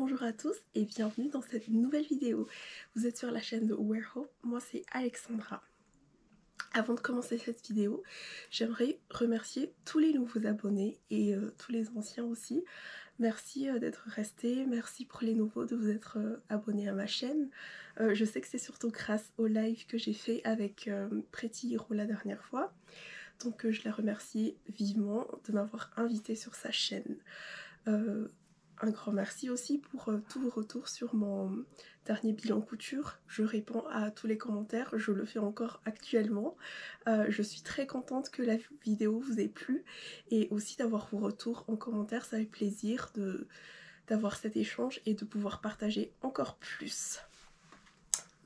Bonjour à tous et bienvenue dans cette nouvelle vidéo. Vous êtes sur la chaîne de Wear Hope, moi c'est Alexandra. Avant de commencer cette vidéo, j'aimerais remercier tous les nouveaux abonnés et tous les anciens aussi. Merci d'être restés, merci pour les nouveaux de vous être abonnés à ma chaîne. Je sais que c'est surtout grâce au live que j'ai fait avec Pretty Hero la dernière fois. Donc je la remercie vivement de m'avoir invitée sur sa chaîne. Un grand merci aussi pour tous vos retours sur mon dernier bilan couture. Je réponds à tous les commentaires, je le fais encore actuellement. Je suis très contente que la vidéo vous ait plu et aussi d'avoir vos retours en commentaire. Ça fait plaisir d'avoir cet échange et de pouvoir partager encore plus.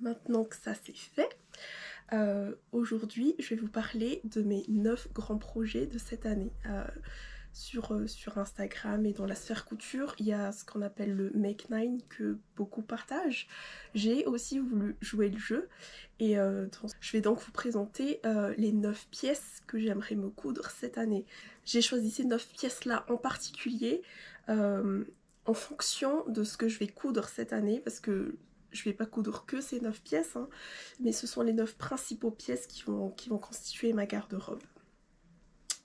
Maintenant que ça c'est fait, aujourd'hui je vais vous parler de mes 9 grands projets de cette année. Sur Instagram et dans la sphère couture, il y a ce qu'on appelle le Make 9 que beaucoup partagent. J'ai aussi voulu jouer le jeu et je vais donc vous présenter les 9 pièces que j'aimerais me coudre cette année. J'ai choisi ces 9 pièces là en particulier en fonction de ce que je vais coudre cette année, parce que je vais pas coudre que ces 9 pièces, hein, mais ce sont les 9 principaux pièces qui vont constituer ma garde-robe.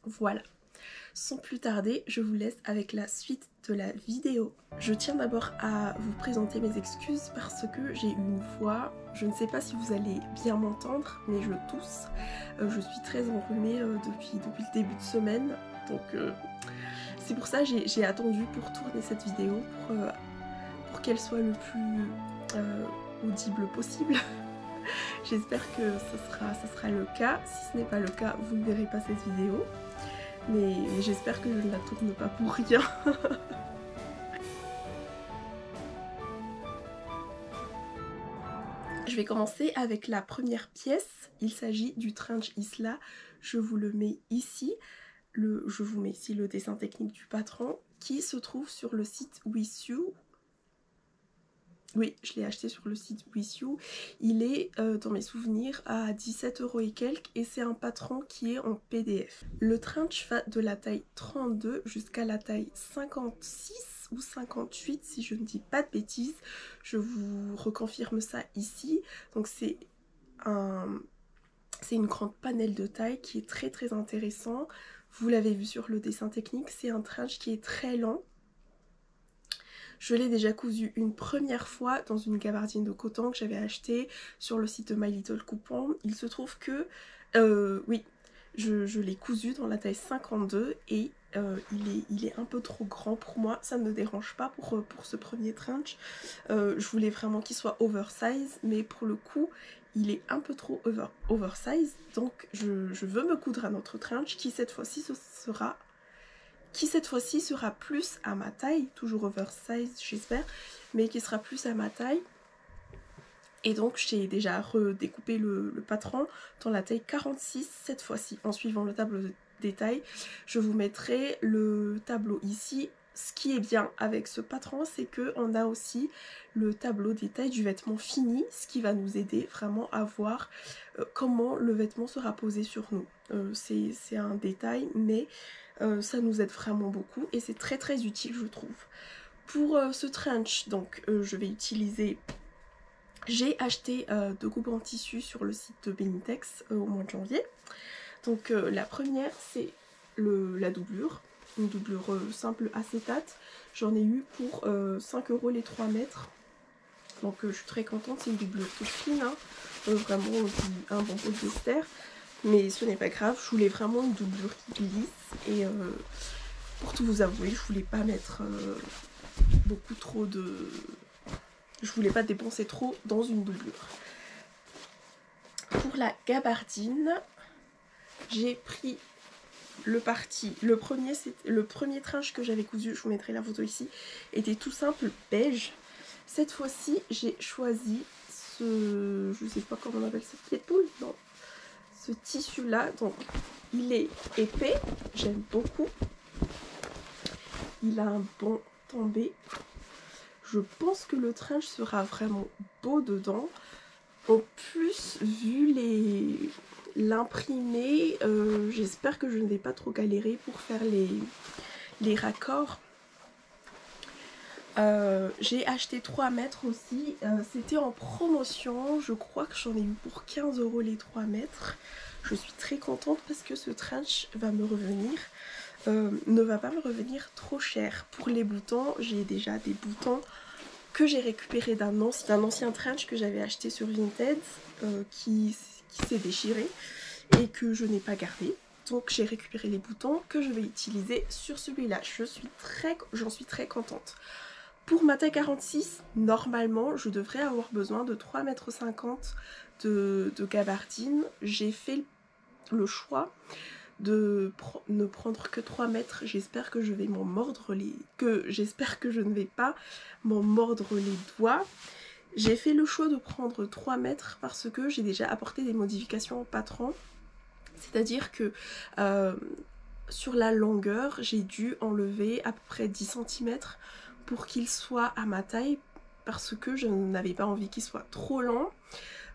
Voilà. Sans plus tarder, je vous laisse avec la suite de la vidéo. Je tiens d'abord à vous présenter mes excuses parce que j'ai une voix, je ne sais pas si vous allez bien m'entendre, mais je tousse. Je suis très enrhumée depuis le début de semaine, donc c'est pour ça que j'ai attendu pour tourner cette vidéo, pour qu'elle soit le plus audible possible. J'espère que ça sera le cas. Si ce n'est pas le cas, vous ne verrez pas cette vidéo. Mais j'espère que je ne la tourne pas pour rien. Je vais commencer avec la première pièce. Il s'agit du trench Isla. Je vous le mets ici. Je vous mets ici le dessin technique du patron qui se trouve sur le site With You. Oui, je l'ai acheté sur le site With You. Il est dans mes souvenirs à 17 € et quelques et c'est un patron qui est en PDF. Le trench va de la taille 32 jusqu'à la taille 56 ou 58 si je ne dis pas de bêtises. Je vous reconfirme ça ici. Donc c'est une grande panelle de taille qui est très intéressant. Vous l'avez vu sur le dessin technique, c'est un trench qui est très lent. Je l'ai déjà cousu une première fois dans une gabardine de coton que j'avais achetée sur le site de My Little Coupon. Il se trouve que, oui, je l'ai cousu dans la taille 52 et il est un peu trop grand pour moi. Ça ne me dérange pas pour ce premier trench. Je voulais vraiment qu'il soit oversize, mais pour le coup, il est un peu trop oversize. Donc je veux me coudre un autre trench qui cette fois-ci sera plus à ma taille, toujours oversize j'espère, mais qui sera plus à ma taille. Et donc j'ai déjà redécoupé le patron dans la taille 46 cette fois-ci, en suivant le tableau de détail. Je vous mettrai le tableau ici. Ce qui est bien avec ce patron, c'est qu'on a aussi le tableau détail du vêtement fini, ce qui va nous aider vraiment à voir comment le vêtement sera posé sur nous. C'est un détail, mais ça nous aide vraiment beaucoup et c'est très utile je trouve. Pour ce trench, donc je vais utiliser... J'ai acheté 2 coupes en tissu sur le site de Benitex au mois de janvier. Donc la première c'est la doublure, une doublure simple acétate. J'en ai eu pour 5 € les 3 mètres. Donc je suis très contente, c'est une doublure toute fine, hein. Vraiment un bon polyester. Mais ce n'est pas grave, je voulais vraiment une doublure qui glisse et pour tout vous avouer, je voulais pas mettre beaucoup trop de... Je voulais pas dépenser trop dans une doublure. Pour la gabardine, j'ai pris le parti. Le premier trench que j'avais cousu, je vous mettrai la photo ici, était tout simple beige. Cette fois-ci, j'ai choisi ce... je sais pas comment on appelle ça, pied de poule, non. Ce tissu là, donc il est épais, j'aime beaucoup, il a un bon tombé, je pense que le trench sera vraiment beau dedans. En plus, vu l'imprimé, j'espère que je ne vais pas trop galérer pour faire les raccords. J'ai acheté 3 mètres aussi, c'était en promotion, je crois que j'en ai eu pour 15 € les 3 mètres. Je suis très contente parce que ce trench va me revenir, ne va pas me revenir trop cher. Pour les boutons, j'ai déjà des boutons que j'ai récupérés d'un ancien trench que j'avais acheté sur Vinted, qui s'est déchiré et que je n'ai pas gardé. Donc j'ai récupéré les boutons que je vais utiliser sur celui-là. J'en suis très contente. Pour ma taille 46, normalement, je devrais avoir besoin de 3,50 m de gabardine. J'ai fait le choix de ne prendre que 3 mètres. J'espère que je vais m'en mordre j'espère que je ne vais pas m'en mordre les doigts. J'ai fait le choix de prendre 3 mètres parce que j'ai déjà apporté des modifications au patron. C'est-à-dire que sur la longueur, j'ai dû enlever à peu près 10 cm pour qu'il soit à ma taille parce que je n'avais pas envie qu'il soit trop lent.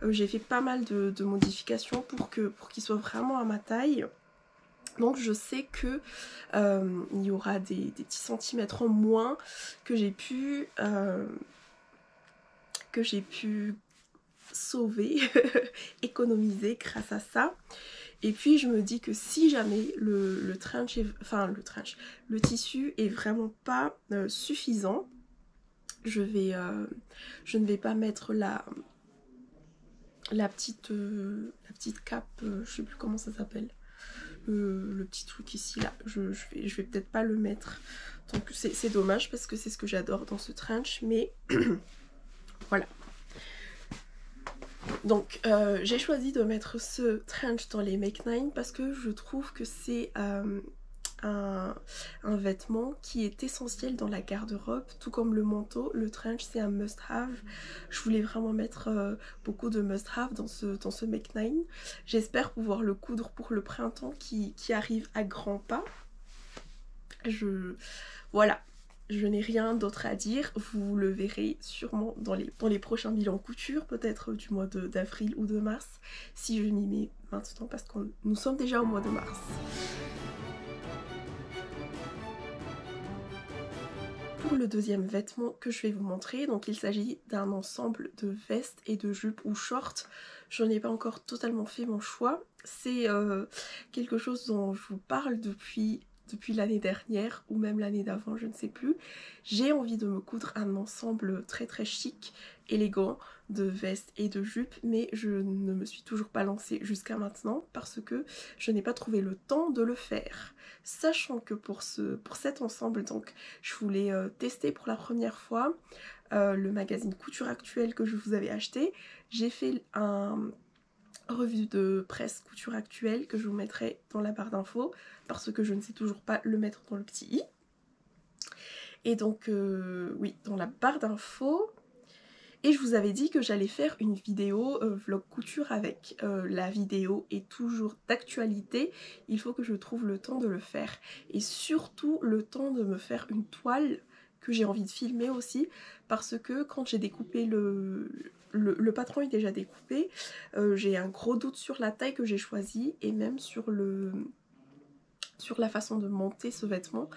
J'ai fait pas mal de modifications pour qu'il soit vraiment à ma taille. Donc je sais que il y aura des petits centimètres en moins que j'ai pu sauver, économiser grâce à ça. Et puis je me dis que si jamais le tissu est vraiment pas suffisant, je ne vais pas mettre la petite cape, je sais plus comment ça s'appelle, le petit truc ici là, je vais peut-être pas le mettre. Donc c'est dommage parce que c'est ce que j'adore dans ce trench, mais voilà. Donc j'ai choisi de mettre ce trench dans les Make 9 parce que je trouve que c'est un vêtement qui est essentiel dans la garde-robe, tout comme le manteau. Le trench c'est un must-have. Je voulais vraiment mettre beaucoup de must-have dans ce Make 9. J'espère pouvoir le coudre pour le printemps qui arrive à grands pas. Voilà. Je n'ai rien d'autre à dire, vous le verrez sûrement dans les prochains bilans couture, peut-être du mois d'avril ou de mars, si je m'y mets maintenant parce que nous sommes déjà au mois de mars. Pour le deuxième vêtement que je vais vous montrer, donc il s'agit d'un ensemble de vestes et de jupes ou shorts. Je n'ai pas encore totalement fait mon choix, c'est quelque chose dont je vous parle depuis l'année dernière ou même l'année d'avant, je ne sais plus. J'ai envie de me coudre un ensemble très très chic, élégant, de vestes et de jupes, mais je ne me suis toujours pas lancée jusqu'à maintenant parce que je n'ai pas trouvé le temps de le faire. Sachant que pour cet ensemble, donc, je voulais tester pour la première fois le magazine Couture Actuelle que je vous avais acheté. J'ai fait un revue de presse Couture Actuelle que je vous mettrai dans la barre d'infos parce que je ne sais toujours pas le mettre dans le petit i. Et donc oui, dans la barre d'infos. Et je vous avais dit que j'allais faire une vidéo vlog couture avec. La vidéo est toujours d'actualité, il faut que je trouve le temps de le faire. Et surtout le temps de me faire une toile que j'ai envie de filmer aussi, parce que quand j'ai découpé le patron est déjà découpé, j'ai un gros doute sur la taille que j'ai choisie et même sur la façon de monter ce vêtement.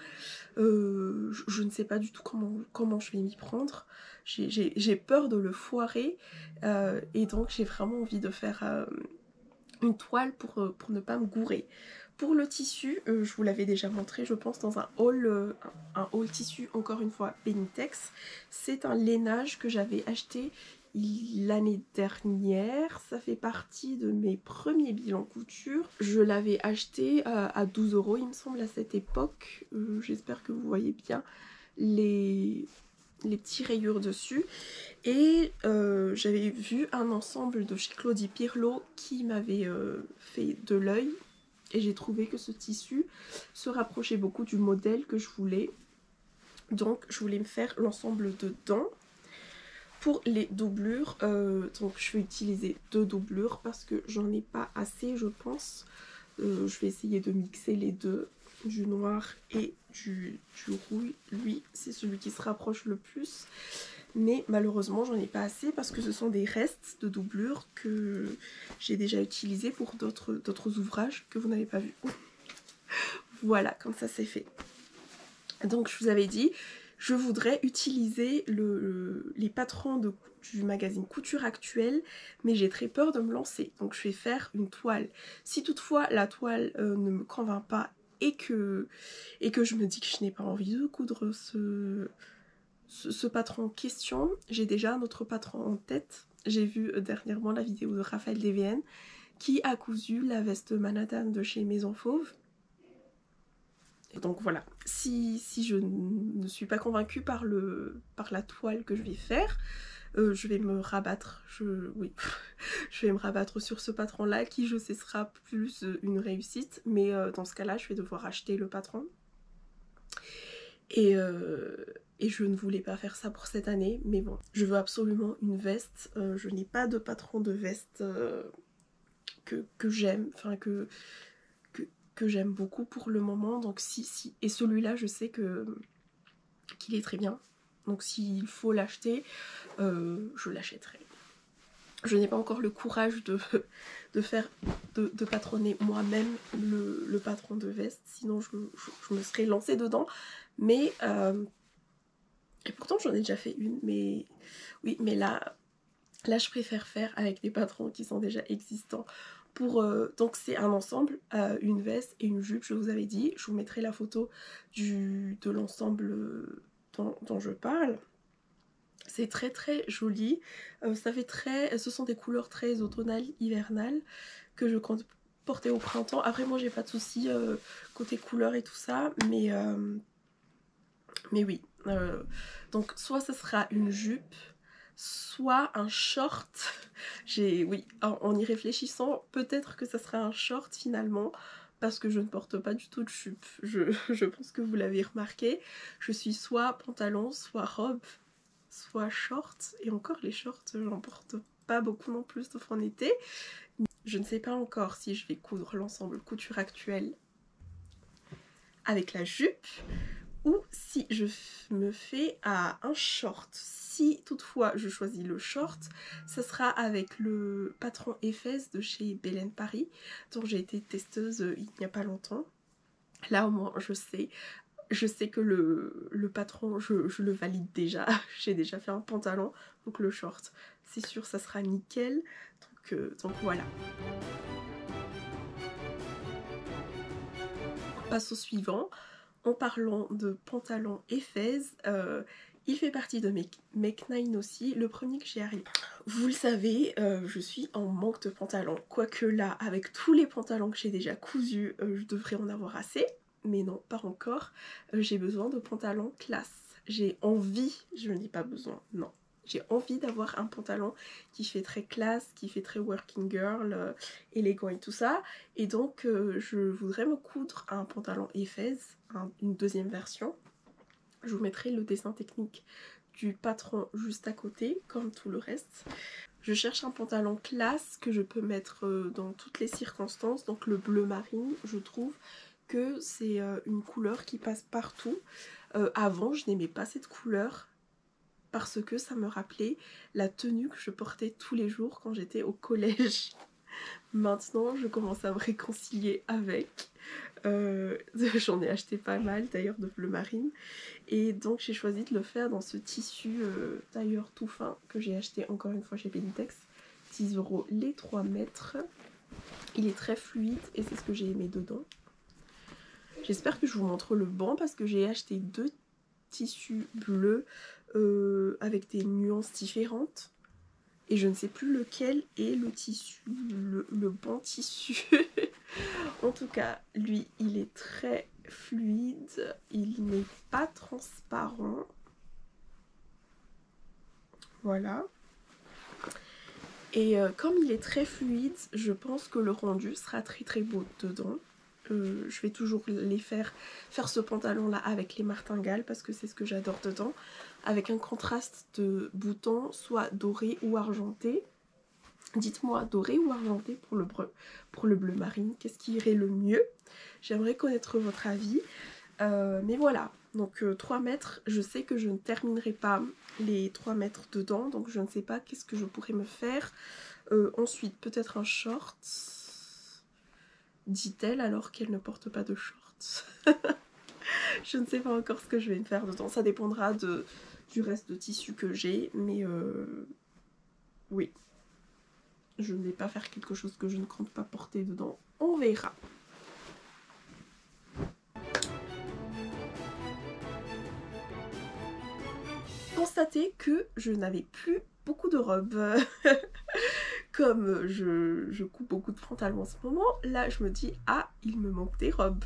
Je ne sais pas du tout comment je vais m'y prendre. J'ai peur de le foirer et donc j'ai vraiment envie de faire une toile pour ne pas me gourer. Pour le tissu, je vous l'avais déjà montré je pense dans un haul tissu, encore une fois Benitex. C'est un lainage que j'avais acheté l'année dernière, ça fait partie de mes premiers bilans couture. Je l'avais acheté à 12 € il me semble à cette époque. J'espère que vous voyez bien les petits rayures dessus. Et j'avais vu un ensemble de chez Claudie Pierlot qui m'avait fait de l'œil. Et j'ai trouvé que ce tissu se rapprochait beaucoup du modèle que je voulais. Donc je voulais me faire l'ensemble dedans. Pour les doublures, donc je vais utiliser 2 doublures parce que j'en ai pas assez je pense. Je vais essayer de mixer les deux, du noir et du rouille. Lui c'est celui qui se rapproche le plus. Mais malheureusement j'en ai pas assez parce que ce sont des restes de doublures que j'ai déjà utilisés pour d'autres ouvrages que vous n'avez pas vu. Voilà, comme ça c'est fait. Donc je vous avais dit je voudrais utiliser les patrons du magazine Couture Actuelle, mais j'ai très peur de me lancer. Donc je vais faire une toile. Si toutefois la toile ne me convainc pas et que je me dis que je n'ai pas envie de coudre ce patron en question, j'ai déjà un autre patron en tête. J'ai vu dernièrement la vidéo de Raphaël DVN qui a cousu la veste Manhattan de chez Maison Fauve. Et donc voilà, si je ne suis pas convaincue par la toile que je vais faire, je vais me rabattre, oui, je vais me rabattre sur ce patron là qui je sais sera plus une réussite, mais dans ce cas là je vais devoir acheter le patron. Et je ne voulais pas faire ça pour cette année, mais bon, je veux absolument une veste. Je n'ai pas de patron de veste que j'aime, enfin que j'aime beaucoup pour le moment, donc si et celui-là je sais qu'il est très bien, donc s'il faut l'acheter, je l'achèterai. Je n'ai pas encore le courage de patronner moi-même le patron de veste, sinon je me serais lancée dedans, mais et pourtant j'en ai déjà fait une, mais oui, mais là je préfère faire avec des patrons qui sont déjà existants. Donc c'est un ensemble, une veste et une jupe, je vous avais dit. Je vous mettrai la photo de l'ensemble dont je parle. C'est très très joli. Ce sont des couleurs très automnales, hivernales, que je compte porter au printemps. Après moi j'ai pas de soucis côté couleur et tout ça, mais oui. Donc soit ce sera une jupe, soit un short. Oui, en y réfléchissant, peut-être que ça sera un short finalement, parce que je ne porte pas du tout de jupe. Je pense que vous l'avez remarqué. Je suis soit pantalon, soit robe, soit short. Et encore les shorts, j'en porte pas beaucoup non plus, sauf en été. Je ne sais pas encore si je vais coudre l'ensemble Couture Actuelle avec la jupe, ou si je me fais à un short. Si toutefois je choisis le short, ça sera avec le patron Efes de chez Belen Paris, dont j'ai été testeuse il n'y a pas longtemps. Là au moins je sais que le patron, je le valide déjà. J'ai déjà fait un pantalon, donc le short, c'est sûr, ça sera nickel. Donc voilà. On passe au suivant. En parlant de pantalon Efes, il fait partie de mes Make9 aussi, le premier que j'ai arrivé. Vous le savez, je suis en manque de pantalons. Quoique là, avec tous les pantalons que j'ai déjà cousus, je devrais en avoir assez. Mais non, pas encore. J'ai besoin de pantalons classe. J'ai envie, je n'ai pas besoin, non. J'ai envie d'avoir un pantalon qui fait très classe, qui fait très working girl, élégant et tout ça. Et donc, je voudrais me coudre un pantalon Efes, une deuxième version. Je vous mettrai le dessin technique du patron juste à côté, comme tout le reste. Je cherche un pantalon classe que je peux mettre dans toutes les circonstances. Donc le bleu marine, je trouve que c'est une couleur qui passe partout. Avant, je n'aimais pas cette couleur parce que ça me rappelait la tenue que je portais tous les jours quand j'étais au collège. Maintenant, je commence à me réconcilier avec. J'en ai acheté pas mal d'ailleurs de bleu marine. Et donc j'ai choisi de le faire dans ce tissu tailleur tout fin que j'ai acheté encore une fois chez Penitex. 10 € les 3 mètres. Il est très fluide et c'est ce que j'ai aimé dedans. J'espère que je vous montre le banc parce que j'ai acheté 2 tissus bleus avec des nuances différentes. Et je ne sais plus lequel est le tissu, le bon tissu. En tout cas, lui, il est très fluide. Il n'est pas transparent. Voilà. Et comme il est très fluide, je pense que le rendu sera très très beau dedans. Je vais toujours faire ce pantalon là avec les martingales parce que c'est ce que j'adore dedans, avec un contraste de boutons soit doré ou argenté. Dites-moi, doré ou argenté pour le bleu marine, qu'est-ce qui irait le mieux? J'aimerais connaître votre avis. Mais voilà, donc 3 mètres, je sais que je ne terminerai pas les 3 mètres dedans, donc je ne sais pas qu'est-ce que je pourrais me faire. Ensuite, peut-être un short, dit-elle alors qu'elle ne porte pas de shorts. Je ne sais pas encore ce que je vais me faire dedans. Ça dépendra du reste de tissu que j'ai. Mais oui. Je ne vais pas faire quelque chose que je ne compte pas porter dedans. On verra. Constater que je n'avais plus beaucoup de robes. Comme je coupe beaucoup de pantalons en ce moment, là je me dis ah, il me manque des robes.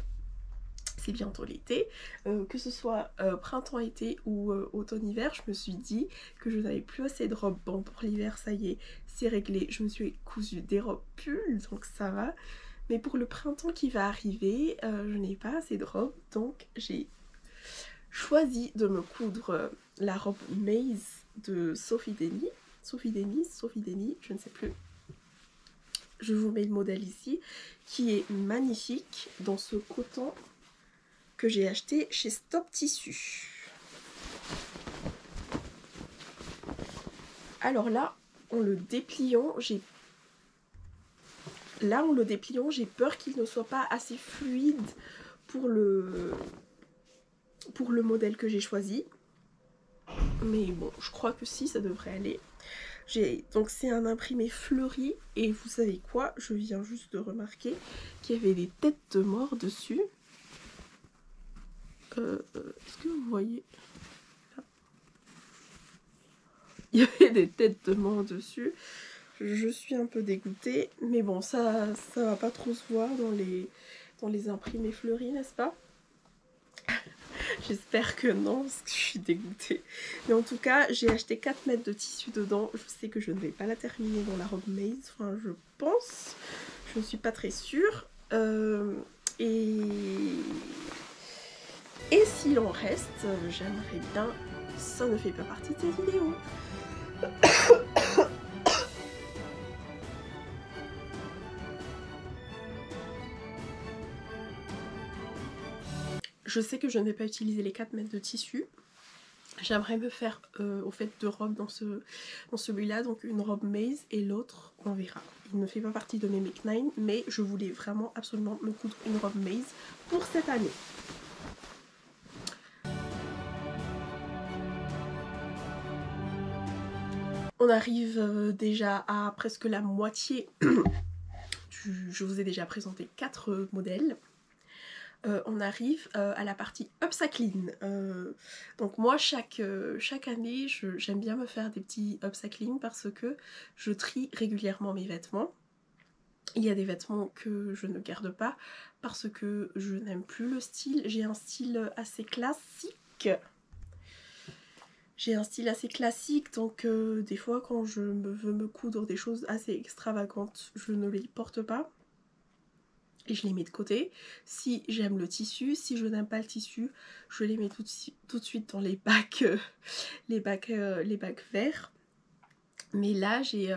C'est bientôt l'été, que ce soit printemps-été ou automne-hiver, je me suis dit que je n'avais plus assez de robes. Bon, pour l'hiver, ça y est, c'est réglé. Je me suis cousu des robes pulls, donc ça va. Mais pour le printemps qui va arriver, je n'ai pas assez de robes, donc j'ai choisi de me coudre la robe Maze de Sophie Denis. Sophie Denis, je ne sais plus. Je vous mets le modèle ici, qui est magnifique dans ce coton que j'ai acheté chez Stop Tissu. Alors là, en le dépliant, j'ai peur qu'il ne soit pas assez fluide pour le modèle que j'ai choisi. Mais bon, je crois que si, ça devrait aller. Donc c'est un imprimé fleuri et vous savez quoi, je viens juste de remarquer qu'il y avait des têtes de mort dessus. Est-ce que vous voyez? Il y avait des têtes de mort dessus. Je suis un peu dégoûtée, mais bon, ça va pas trop se voir dans les imprimés fleuris, n'est-ce pas? J'espère que non, parce que je suis dégoûtée. Mais en tout cas, j'ai acheté 4 mètres de tissu dedans. Je sais que je ne vais pas la terminer dans la robe Maze. Enfin, je pense. Je ne suis pas très sûre. Et s'il en reste, j'aimerais bien... Ça ne fait pas partie de ces vidéos. Je sais que je ne vais pas utiliser les 4 mètres de tissu. J'aimerais me faire au fait 2 robes dans celui-là, donc une robe Maze et l'autre, on verra. Il ne fait pas partie de mes Make 9, mais je voulais vraiment absolument me coudre une robe Maze pour cette année. On arrive déjà à presque la moitié. Je vous ai déjà présenté 4 modèles. On arrive à la partie upcycling. Donc moi chaque année j'aime bien me faire des petits upcycling parce que je trie régulièrement mes vêtements. Il y a des vêtements que je ne garde pas parce que je n'aime plus le style. J'ai un style assez classique. Donc des fois quand je veux me coudre des choses assez extravagantes, je ne les porte pas. Et je les mets de côté. Si j'aime le tissu, si je n'aime pas le tissu, je les mets tout de suite dans les bacs, les bacs verts. Mais là, j'ai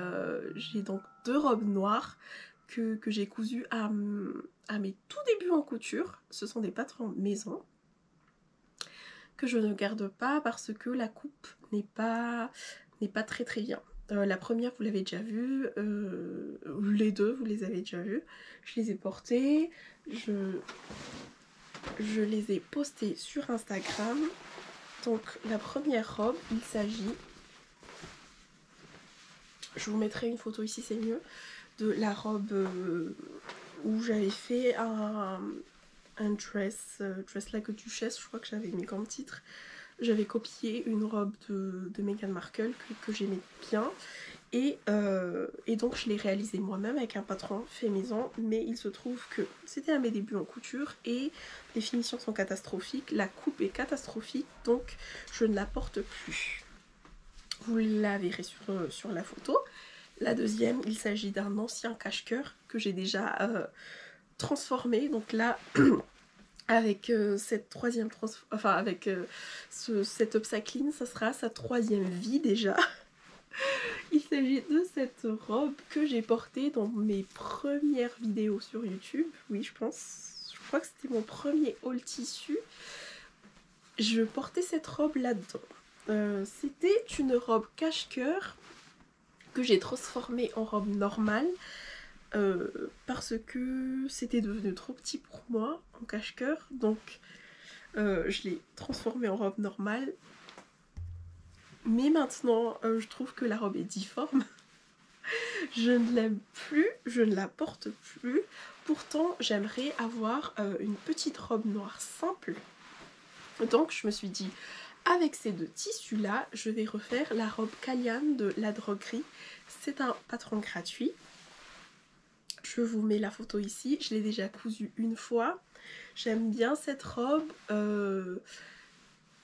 donc 2 robes noires que j'ai cousues à mes tout débuts en couture. Ce sont des patrons maison que je ne garde pas parce que la coupe n'est pas très bien. La première, vous l'avez déjà vue, les deux, vous les avez déjà vues. Je les ai portées, je les ai postées sur Instagram. Donc la première robe, il s'agit, je vous mettrai une photo ici, c'est mieux, de la robe où j'avais fait un dress like a duchesse, je crois que j'avais mis comme titre. J'avais copié une robe de Meghan Markle que j'aimais bien et donc je l'ai réalisée moi-même avec un patron fait maison, mais il se trouve que c'était à mes débuts en couture et les finitions sont catastrophiques, la coupe est catastrophique, donc je ne la porte plus. Vous la verrez sur la photo. La deuxième, il s'agit d'un ancien cache-cœur que j'ai déjà transformé, donc là... avec cette troisième cet upcycling, ça sera sa 3e vie déjà. Il s'agit de cette robe que j'ai portée dans mes premières vidéos sur YouTube. Oui, je crois que c'était mon premier haul tissu. Je portais cette robe là-dedans. C'était une robe cache-cœur que j'ai transformée en robe normale. Parce que c'était devenu trop petit pour moi en cache-cœur, donc Je l'ai transformée en robe normale. Mais maintenant, je trouve que la robe est difforme. Je ne l'aime plus, je ne la porte plus. Pourtant, j'aimerais avoir une petite robe noire simple. Donc, je me suis dit, avec ces deux tissus-là, je vais refaire la robe Kalian de La Droguerie. C'est un patron gratuit. Je vous mets la photo ici. Je l'ai déjà cousue une fois. J'aime bien cette robe.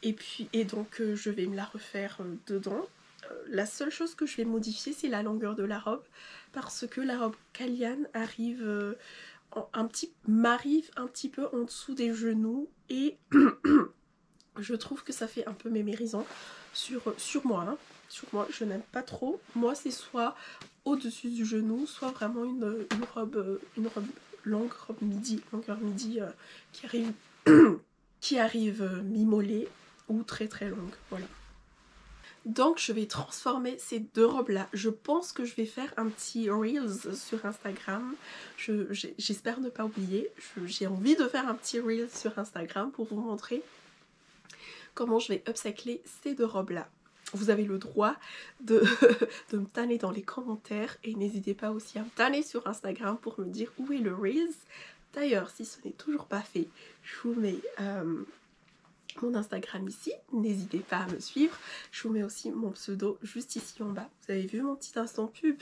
Et donc, je vais me la refaire dedans. La seule chose que je vais modifier, c'est la longueur de la robe, parce que la robe Kalian arrive m'arrive un petit peu en dessous des genoux et je trouve que ça fait un peu mémérisant sur moi. Hein. Sur moi, je n'aime pas trop. Moi, c'est soit au-dessus du genou, soit vraiment une robe longue, robe midi, longueur midi qui arrive mi-mollet ou très très longue. Voilà. Donc je vais transformer ces deux robes là. Je pense que je vais faire un petit Reels sur Instagram. J'espère ne pas oublier. J'ai envie de faire un petit Reels sur Instagram pour vous montrer comment je vais upcycler ces deux robes là. Vous avez le droit de me tanner dans les commentaires et n'hésitez pas aussi à me tanner sur Instagram pour me dire où est le Reels. D'ailleurs, si ce n'est toujours pas fait, je vous mets mon Instagram ici, n'hésitez pas à me suivre. Je vous mets aussi mon pseudo juste ici en bas. Vous avez vu mon petit instant pub?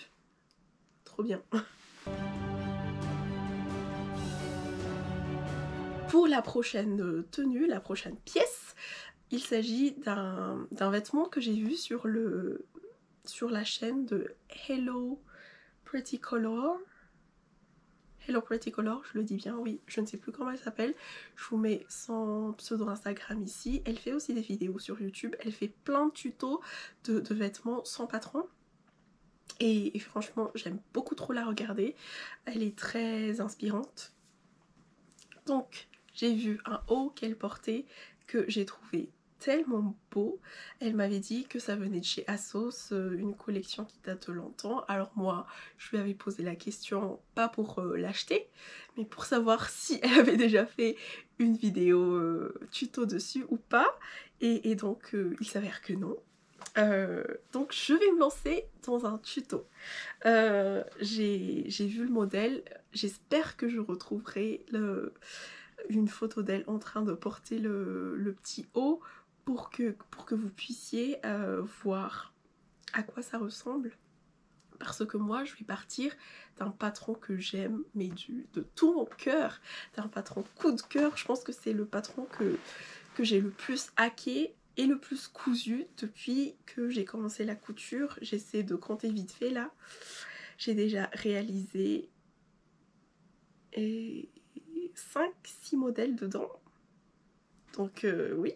Trop bien. Pour la prochaine tenue, la prochaine pièce, il s'agit d'un vêtement que j'ai vu sur la chaîne de Hello Pretty Color. Hello Pretty Color, je le dis bien, oui, je ne sais plus comment elle s'appelle. Je vous mets son pseudo Instagram ici. Elle fait aussi des vidéos sur YouTube. Elle fait plein de tutos de vêtements sans patron. Et franchement, j'aime beaucoup trop la regarder. Elle est très inspirante. Donc, j'ai vu un haut qu'elle portait que j'ai trouvé tellement beau. Elle m'avait dit que ça venait de chez ASOS, une collection qui date de longtemps. Alors moi, je lui avais posé la question, pas pour l'acheter, mais pour savoir si elle avait déjà fait une vidéo tuto dessus ou pas. Et donc, il s'avère que non. Donc je vais me lancer dans un tuto. J'ai vu le modèle, j'espère que je retrouverai une photo d'elle en train de porter le petit haut pour que vous puissiez voir à quoi ça ressemble. Parce que moi je vais partir d'un patron que j'aime, mais de tout mon cœur, d'un patron coup de cœur. Je pense que c'est le patron que j'ai le plus hacké et le plus cousu depuis que j'ai commencé la couture. J'essaie de compter vite fait là. J'ai déjà réalisé 5-6 modèles dedans. Donc oui,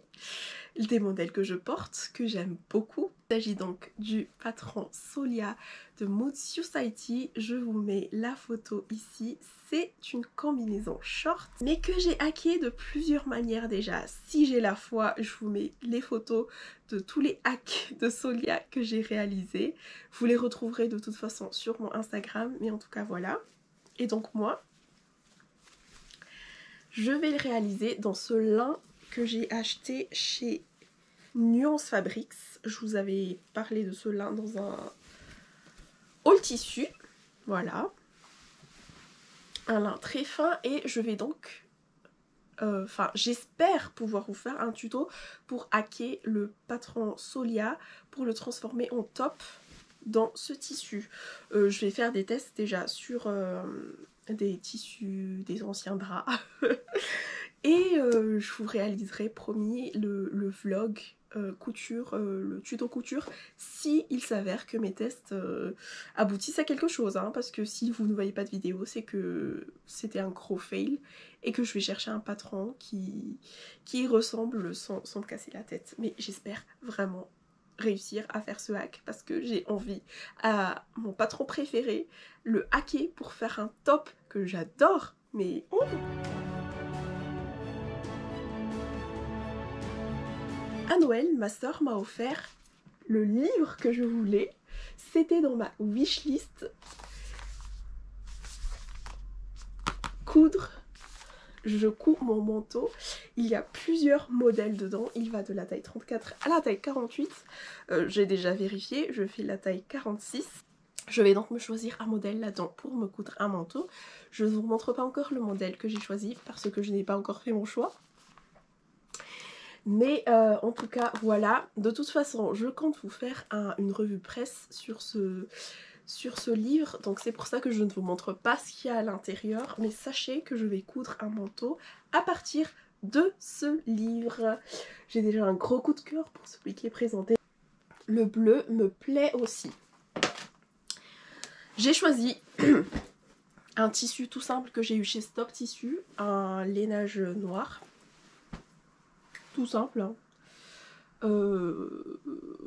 des modèles que je porte, que j'aime beaucoup. Il s'agit donc du patron Solia de Mood Society. Je vous mets la photo ici. C'est une combinaison short, mais que j'ai hacké de plusieurs manières déjà. Si j'ai la foi, je vous mets les photos de tous les hacks de Solia que j'ai réalisés. Vous les retrouverez de toute façon sur mon Instagram, mais en tout cas voilà. Et donc moi, je vais le réaliser dans ce lin que j'ai acheté chez Nuance Fabrics. Je vous avais parlé de ce lin dans un haul tissu. Voilà. Un lin très fin et je vais donc... j'espère pouvoir vous faire un tuto pour hacker le patron Solia pour le transformer en top dans ce tissu. Je vais faire des tests déjà sur des tissus, des anciens draps. Et je vous réaliserai, promis, le vlog couture, le tuto couture, si il s'avère que mes tests aboutissent à quelque chose. Hein, parce que si vous ne voyez pas de vidéo, c'est que c'était un gros fail et que je vais chercher un patron qui ressemble sans me casser la tête. Mais j'espère vraiment réussir à faire ce hack parce que j'ai envie à mon patron préféré, le hacker pour faire un top que j'adore. Mais... À Noël, ma soeur m'a offert le livre que je voulais. C'était dans ma wishlist. Coudre je couds mon manteau. Il y a plusieurs modèles dedans. Il va de la taille 34 à la taille 48. J'ai déjà vérifié, je fais la taille 46. Je vais donc me choisir un modèle là-dedans pour me coudre un manteau. Je ne vous montre pas encore le modèle que j'ai choisi parce que je n'ai pas encore fait mon choix. Mais en tout cas, voilà. De toute façon, je compte vous faire une revue presse sur ce livre. Donc c'est pour ça que je ne vous montre pas ce qu'il y a à l'intérieur. Mais sachez que je vais coudre un manteau à partir de ce livre. J'ai déjà un gros coup de cœur pour celui qui est présenté. Le bleu me plaît aussi. J'ai choisi un tissu tout simple que j'ai eu chez Stop Tissu, un lainage noir. Tout simple, hein.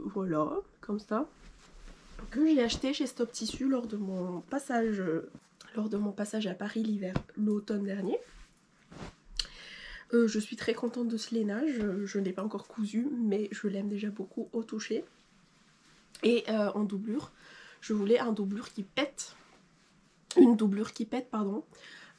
Voilà, comme ça. Que j'ai acheté chez Stop Tissu lors de mon passage à Paris l'automne dernier. Je suis très contente de ce lainage. Je ne l'ai pas encore cousu, mais je l'aime déjà beaucoup au toucher. Et en doublure, je voulais un doublure qui pète. Une doublure qui pète, pardon.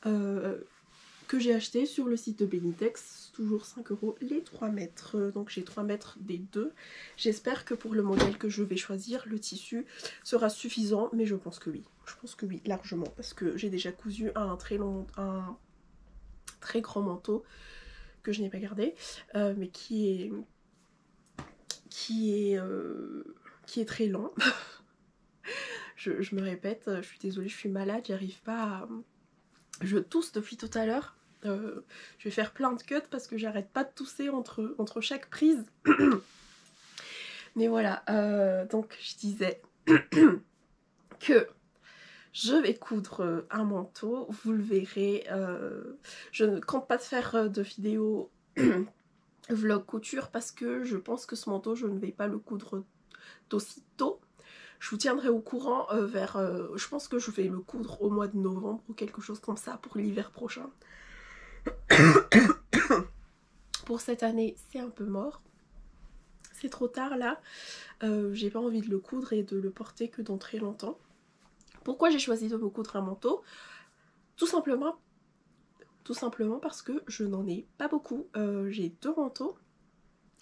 Que j'ai acheté sur le site de Benitex, toujours 5 € les 3 mètres. Donc j'ai 3 mètres des deux. J'espère que pour le modèle que je vais choisir, le tissu sera suffisant, mais je pense que oui. Je pense que oui, largement, parce que j'ai déjà cousu un très grand manteau que je n'ai pas gardé, mais qui est très long. je me répète, je suis désolée, je suis malade, j'arrive pas à... Je tousse depuis tout à l'heure. Je vais faire plein de cuts parce que j'arrête pas de tousser entre chaque prise. Mais voilà, donc je disais que je vais coudre un manteau, vous le verrez. Je ne compte pas faire de vidéo vlog couture parce que je pense que ce manteau, je ne vais pas le coudre d'aussitôt. Je vous tiendrai au courant je pense que je vais le coudre au mois de novembre ou quelque chose comme ça pour l'hiver prochain. Pour cette année, c'est un peu mort. C'est trop tard là. J'ai pas envie de le coudre et de le porter que dans très longtemps. Pourquoi j'ai choisi de me coudre un manteau? Tout simplement parce que je n'en ai pas beaucoup. J'ai 2 manteaux.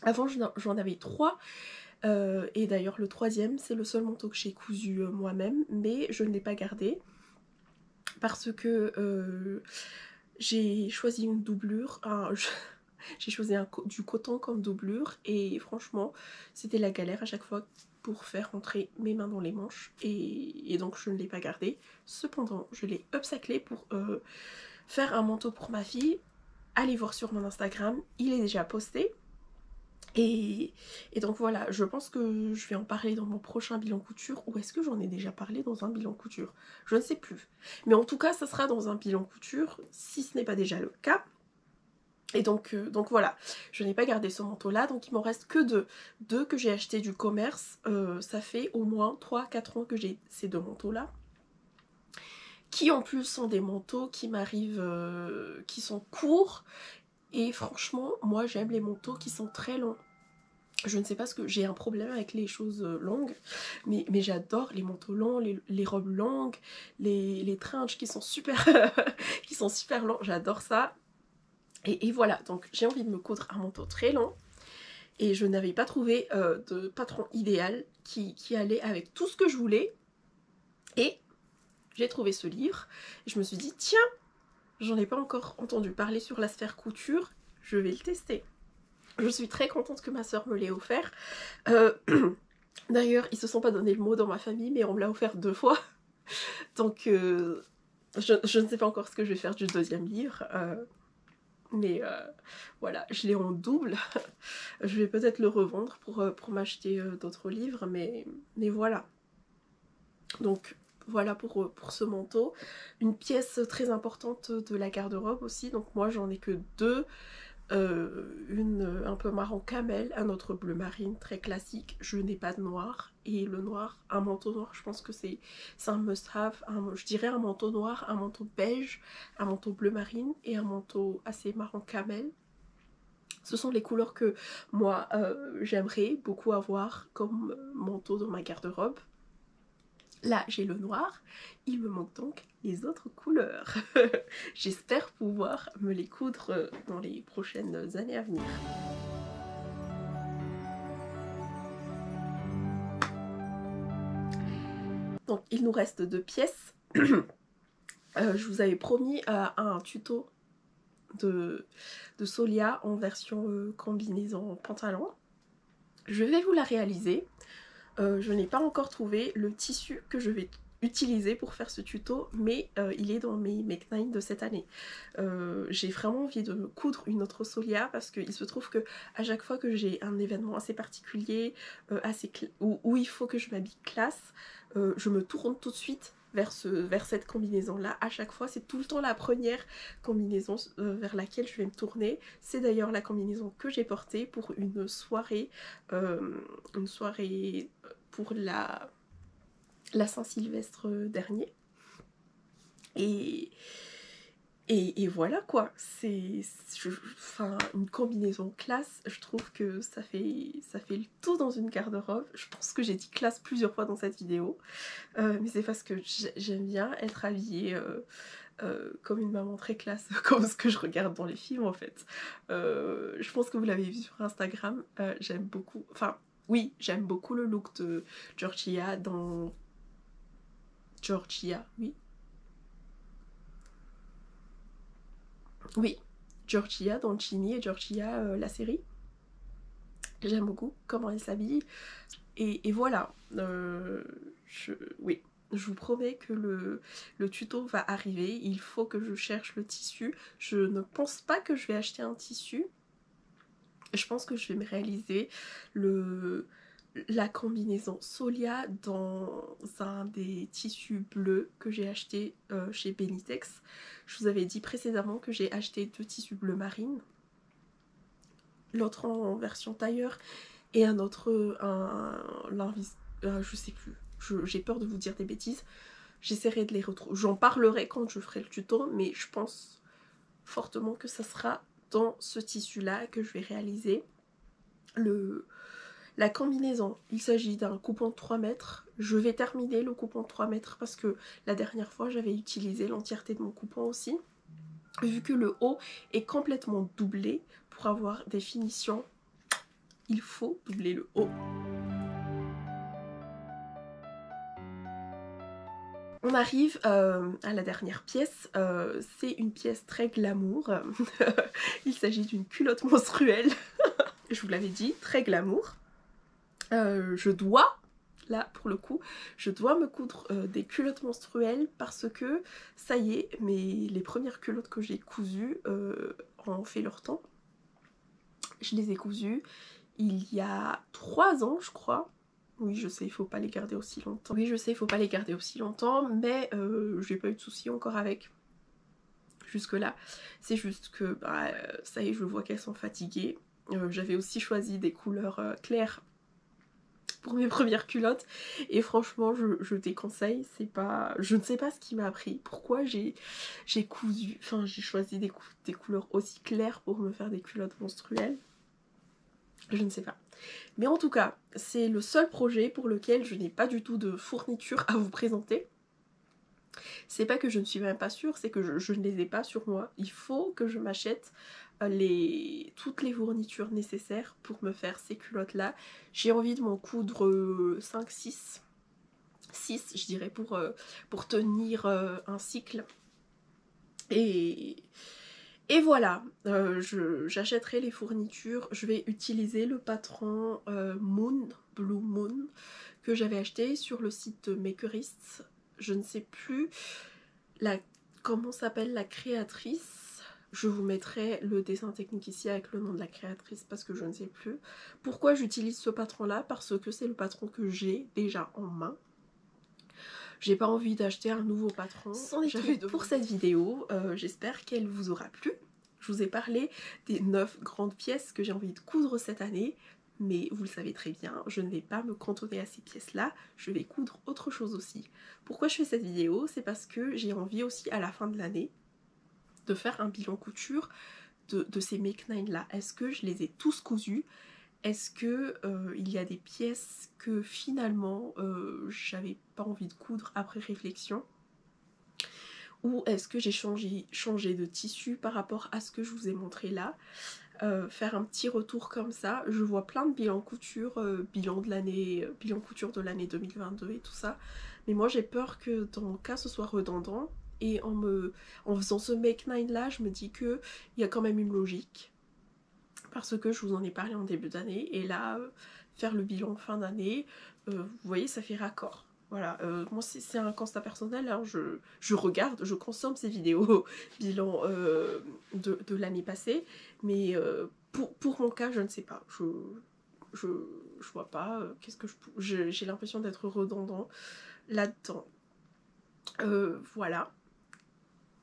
Avant j'en avais 3. Et d'ailleurs le 3e c'est le seul manteau que j'ai cousu moi-même, mais je ne l'ai pas gardé parce que j'ai choisi une doublure, j'ai choisi du coton comme doublure et franchement c'était la galère à chaque fois pour faire rentrer mes mains dans les manches et donc je ne l'ai pas gardé. Cependant je l'ai upcyclé pour faire un manteau pour ma fille. Allez voir sur mon Instagram, il est déjà posté. Et donc voilà, je pense que je vais en parler dans mon prochain bilan couture, ou est-ce que j'en ai déjà parlé dans un bilan couture? Je ne sais plus. Mais en tout cas, ça sera dans un bilan couture, si ce n'est pas déjà le cas. Et donc voilà, je n'ai pas gardé ce manteau là, donc il m'en reste que deux que j'ai acheté du commerce. Ça fait au moins 3-4 ans que j'ai ces 2 manteaux là, qui en plus sont des manteaux qui m'arrivent, qui sont courts. Et franchement, moi j'aime les manteaux qui sont très longs. Je ne sais pas ce que j'ai un problème avec les choses longues, mais j'adore les manteaux longs, les robes longues, les trenches qui sont super qui sont super longs, j'adore ça. Et voilà, donc j'ai envie de me coudre un manteau très long et je n'avais pas trouvé de patron idéal qui allait avec tout ce que je voulais. Et j'ai trouvé ce livre et je me suis dit tiens, j'en ai pas encore entendu parler sur la sphère couture, je vais le tester. Je suis très contente que ma soeur me l'ait offert. D'ailleurs, ils se sont pas donné le mot dans ma famille, mais on me l'a offert 2 fois. Donc, je ne sais pas encore ce que je vais faire du 2e livre. Mais voilà, je l'ai en double. Je vais peut-être le revendre pour m'acheter d'autres livres, mais voilà. Donc, voilà pour ce manteau. Une pièce très importante de la garde-robe aussi. Donc moi, j'en ai que 2. Une un peu marron camel, un autre bleu marine très classique. Je n'ai pas de noir, et le noir, un manteau noir, je pense que c'est un must have. Je dirais un manteau noir, un manteau beige, un manteau bleu marine et un manteau assez marron camel. Ce sont les couleurs que moi j'aimerais beaucoup avoir comme manteau dans ma garde-robe. Là j'ai le noir, il me manque donc les autres couleurs. J'espère pouvoir me les coudre dans les prochaines années à venir. Donc il nous reste 2 pièces. Je vous avais promis un tuto de Solia en version combinaison pantalon. Je vais vous la réaliser. Je n'ai pas encore trouvé le tissu que je vais utiliser pour faire ce tuto, mais il est dans mes Make 9 de cette année. J'ai vraiment envie de me coudre une autre Solia parce qu'il se trouve que à chaque fois que j'ai un événement assez particulier, où il faut que je m'habille classe, je me tourne tout de suite vers cette combinaison là. À chaque fois c'est tout le temps la première combinaison vers laquelle je vais me tourner. C'est d'ailleurs la combinaison que j'ai portée pour une soirée pour la Saint-Sylvestre dernier. Et voilà quoi, enfin, une combinaison classe, je trouve que ça fait le tout dans une garde-robe. Je pense que j'ai dit classe plusieurs fois dans cette vidéo, mais c'est parce que j'aime bien être habillée comme une maman très classe, comme ce que je regarde dans les films en fait. Je pense que vous l'avez vu sur Instagram, j'aime beaucoup, enfin oui, j'aime beaucoup le look de Georgia dans... Georgia, oui. Oui, Georgia dans Ginny et Georgia la série. J'aime beaucoup comment elle s'habille. Et voilà, oui, je vous promets que le tuto va arriver. Il faut que je cherche le tissu. Je ne pense pas que je vais acheter un tissu. Je pense que je vais me réaliser la combinaison Solia dans un des tissus bleus que j'ai acheté chez Benitex. Je vous avais dit précédemment que j'ai acheté 2 tissus bleu marine, l'autre en version tailleur et un autre, je sais plus, j'ai peur de vous dire des bêtises. J'essaierai de les retrouver, j'en parlerai quand je ferai le tuto, mais je pense fortement que ça sera dans ce tissu là que je vais réaliser la combinaison. Il s'agit d'un coupon de 3 mètres. Je vais terminer le coupon de 3 mètres parce que la dernière fois j'avais utilisé l'entièreté de mon coupon aussi. Vu que le haut est complètement doublé, pour avoir des finitions, il faut doubler le haut. On arrive à la dernière pièce, c'est une pièce très glamour. Il s'agit d'une culotte menstruelle. Je vous l'avais dit, très glamour. Je dois, là pour le coup, je dois me coudre des culottes menstruelles parce que ça y est, les premières culottes que j'ai cousues ont fait leur temps. Je les ai cousues il y a 3 ans je crois. Oui je sais, il faut pas les garder aussi longtemps. Oui je sais, il faut pas les garder aussi longtemps, mais j'ai pas eu de soucis encore avec. Jusque là, c'est juste que bah, ça y est, je vois qu'elles sont fatiguées. J'avais aussi choisi des couleurs claires pour mes premières culottes et franchement je déconseille, c'est pas, je ne sais pas ce qui m'a pris, pourquoi j'ai cousu, enfin j'ai choisi des couleurs aussi claires pour me faire des culottes menstruelles, je ne sais pas. Mais en tout cas c'est le seul projet pour lequel je n'ai pas du tout de fourniture à vous présenter. C'est pas que je ne suis même pas sûre, c'est que je ne les ai pas sur moi. Il faut que je m'achète toutes les fournitures nécessaires pour me faire ces culottes là. J'ai envie de m'en coudre 5, 6 je dirais pour tenir un cycle. Et voilà, j'achèterai les fournitures. Je vais utiliser le patron Blue Moon que j'avais acheté sur le site de Makerist. Je ne sais plus comment s'appelle la créatrice. Je vous mettrai le dessin technique ici avec le nom de la créatrice parce que je ne sais plus. Pourquoi j'utilise ce patron là? Parce que c'est le patron que j'ai déjà en main. J'ai pas envie d'acheter un nouveau patron. C'en est tout pour cette vidéo. J'espère qu'elle vous aura plu. Je vous ai parlé des 9 grandes pièces que j'ai envie de coudre cette année. Mais vous le savez très bien, je ne vais pas me cantonner à ces pièces-là, je vais coudre autre chose aussi. Pourquoi je fais cette vidéo? C'est parce que j'ai envie aussi à la fin de l'année de faire un bilan couture de ces Make 9 là. Est-ce que je les ai tous cousus? Est-ce que il y a des pièces que finalement j'avais pas envie de coudre après réflexion? Ou est-ce que j'ai changé de tissu par rapport à ce que je vous ai montré là? Faire un petit retour comme ça. Je vois plein de bilans couture, bilan de l'année, bilan couture de l'année 2022 et tout ça. Mais moi j'ai peur que dans mon cas ce soit redondant. Et en faisant ce Make 9 là, je me dis qu'il y a quand même une logique. Parce que je vous en ai parlé en début d'année. Et là, faire le bilan fin d'année, vous voyez, ça fait raccord. Voilà, moi c'est un constat personnel, hein. Je regarde, je consomme ces vidéos bilan de l'année passée, mais pour mon cas, je ne sais pas, je, je vois pas, qu'est-ce que j'ai l'impression d'être redondant là-dedans. Voilà.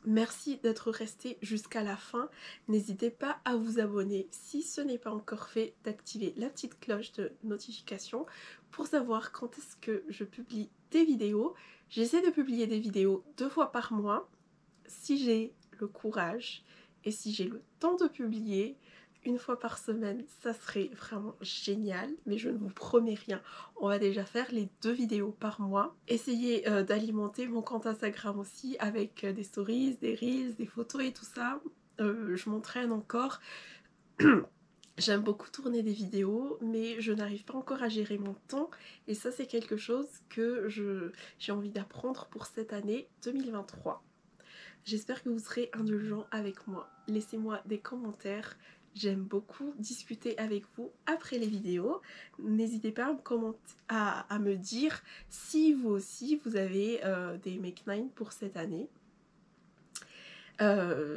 Merci d'être resté jusqu'à la fin. N'hésitez pas à vous abonner si ce n'est pas encore fait, d'activer la petite cloche de notification pour savoir quand est-ce que je publie des vidéos. J'essaie de publier des vidéos 2 fois par mois. Si j'ai le courage et si j'ai le temps de publier 1 fois par semaine, ça serait vraiment génial, mais je ne vous promets rien. On va déjà faire les 2 vidéos par mois. Essayez d'alimenter mon compte Instagram aussi avec des stories, des reels, des photos et tout ça. Je m'entraîne encore. J'aime beaucoup tourner des vidéos, mais je n'arrive pas encore à gérer mon temps. Et ça, c'est quelque chose que j'ai envie d'apprendre pour cette année 2023. J'espère que vous serez indulgents avec moi. Laissez-moi des commentaires. J'aime beaucoup discuter avec vous après les vidéos. N'hésitez pas à me dire si vous aussi vous avez des Make 9 pour cette année.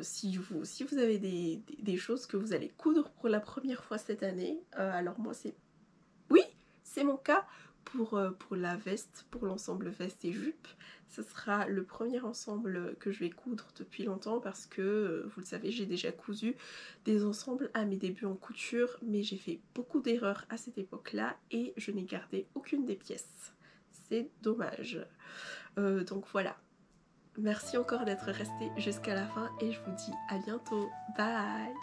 Si vous avez des choses que vous allez coudre pour la première fois cette année. Alors moi c'est... Oui, c'est mon cas pour la veste, pour l'ensemble veste et jupe. Ce sera le premier ensemble que je vais coudre depuis longtemps parce que, vous le savez, j'ai déjà cousu des ensembles à mes débuts en couture, mais j'ai fait beaucoup d'erreurs à cette époque-là et je n'ai gardé aucune des pièces. C'est dommage. Donc voilà. Merci encore d'être resté jusqu'à la fin et je vous dis à bientôt. Bye!